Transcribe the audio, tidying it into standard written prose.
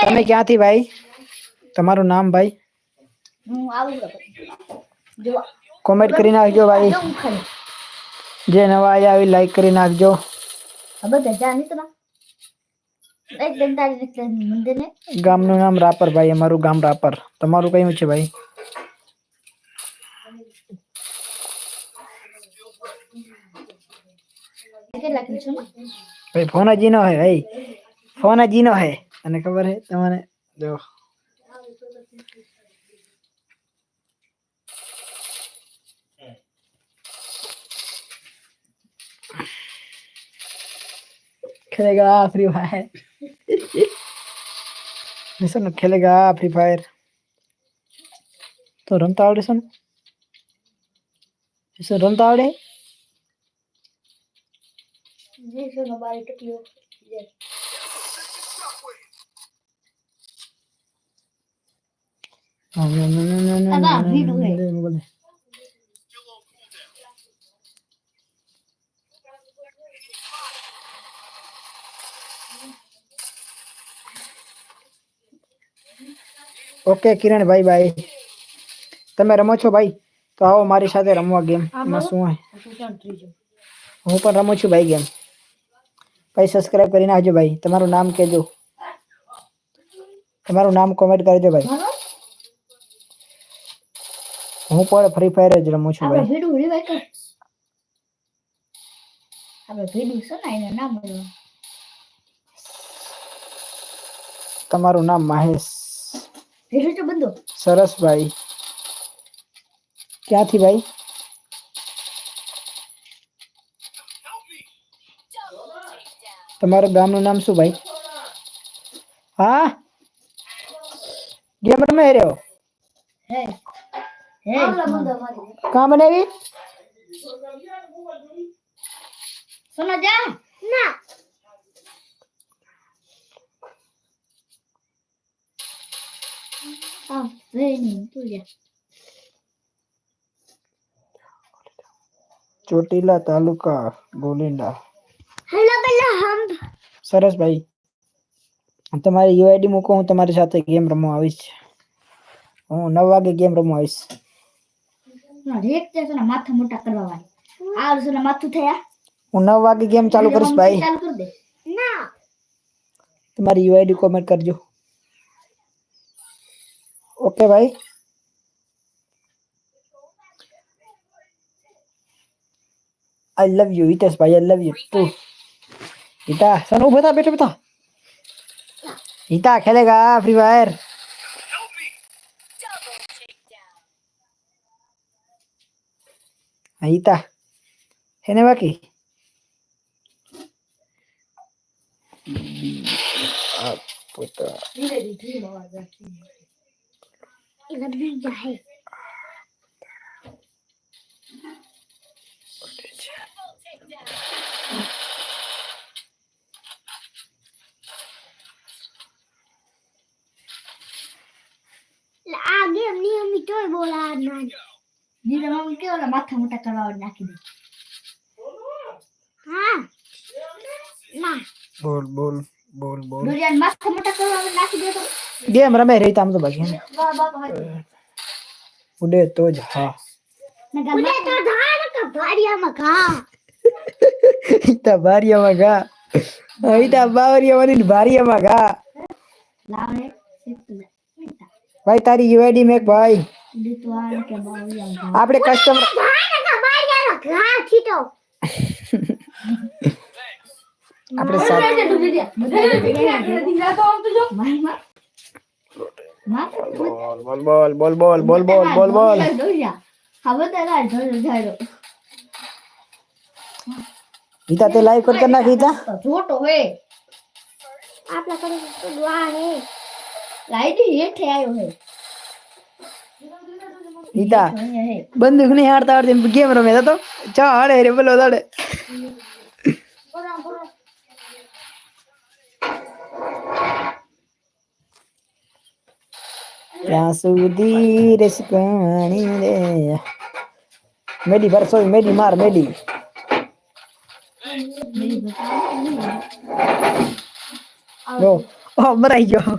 તમે ક્યાંથી ભાઈ? તમારું નામ ભાઈ? હું આવું જો કોમેન્ટ કરી નાખજો ભાઈ. જે નવા આયા આવી લાઈક કરી નાખજો. હવે ગજા નહીં તો એક દંતાળી મંદિર ને ગામનું નામ રાપર ભાઈ. અમારું ગામ રાપર. તમારું કયું છે ભાઈ? ભાઈ ફોન હજી નો હે ભાઈ. ફોન હજી નો હે. અને ખબર હે તમને? જો खेलेगा फ्री फायर. निशन खेलेगा फ्री फायर. तो रमता आवड़े છે ને? નિશન રમતા આવડે? નિશન બારી ટકીઓ ના ભીડું હે. ઓકે કિરણ ભાઈ બાય. તમે રમો છો ભાઈ? તો આવો મારી સાથે રમવા ગેમ. એમાં શું હે? હું પણ રમું છું ભાઈ ગેમ. ભાઈ સબસ્ક્રાઇબ કરીને આવજો ભાઈ. તમારું નામ કહેજો. તમારું નામ કોમેન્ટ કરજો ભાઈ. હું પણ ફ્રી ફાયર જ રમું છું ભાઈ. ભીડું રીવાય કર. આપણે ભીડું છે ને એનું નામ બોલો. તમારું નામ મહેશ. ભીડું તો બંધો. સરસ ભાઈ. ક્યાંથી ભાઈ? તમારું ગામનું નામ શું ભાઈ? હા ગેમ રમે રહ્યો. હે હે કાં બનાવી? સોના જા ના આ વેની તું જા. ચોટીલા તાલુકા ગોલિંડા. હેલો પેલા હમ સરસ ભાઈ. તમારી યુઆઈડી મૂકો. હું તમારી સાથે ગેમ રમવા આવીશ. હું 9 વાગે ગેમ રમવા આવીશ. રેક તે સોના માથા મોટા કરવા વાળી. આ સોના માથું થયા. હું 9 વાગે ગેમ ચાલુ કરીશ ભાઈ. ચાલુ કર દે. ના તમારી યુઆઈડી કોમેન્ટ કરજો. ઓકે ભાઈ. आई लव यू हितेश भाई. I love you too. हिता सन उभा था. बेटा बेटा हिता खेलेगा फ्री फायर. हिता है ना बाकी धीरे धीरे आवाज आती है. इधर भी जा है. आगे हमने हम तो बोला ना दीदी मम्मी के वाला माथा मोटा करवा नाखी दे. हां ना बोल बोल बोल बोल. दुनिया माथा मोटा करवा नाखी दे तो गेम रमे रही ताम तो बाकी बाबा उड़े तो જ હા. उड़े तो धान का भारिया मगा ઈતા ભારિયામાં ગા. ઈતા બાવરિયામાં ની ભારિયામાં ગા. लावे ભાઈ તારી યુઆઈડી મેક ભાઈ. દીતવાન કે બાવરિયા આપણે કસ્ટમર धान का भारिया मगा छीटो આપણે સાથે બોલ બોલ બોલ બોલ બોલ બોલ બોલ બોલ. હવે તારા ઝાડો ઈતા તે લાઈવ કર નાખી ઈતા. छोटो है आपला करे तो दुआ है लाइट हेठे आयो है ઈતા બંદૂક નહીં હારતા આવડતી ગેમ રમે તો ચા હાડે રે બોલો દાડે. ત્યાં સુધી રસકાણી રે મેડી ભરસો મેડી માર મેડી. નો ઓ મરાઈ ગયો.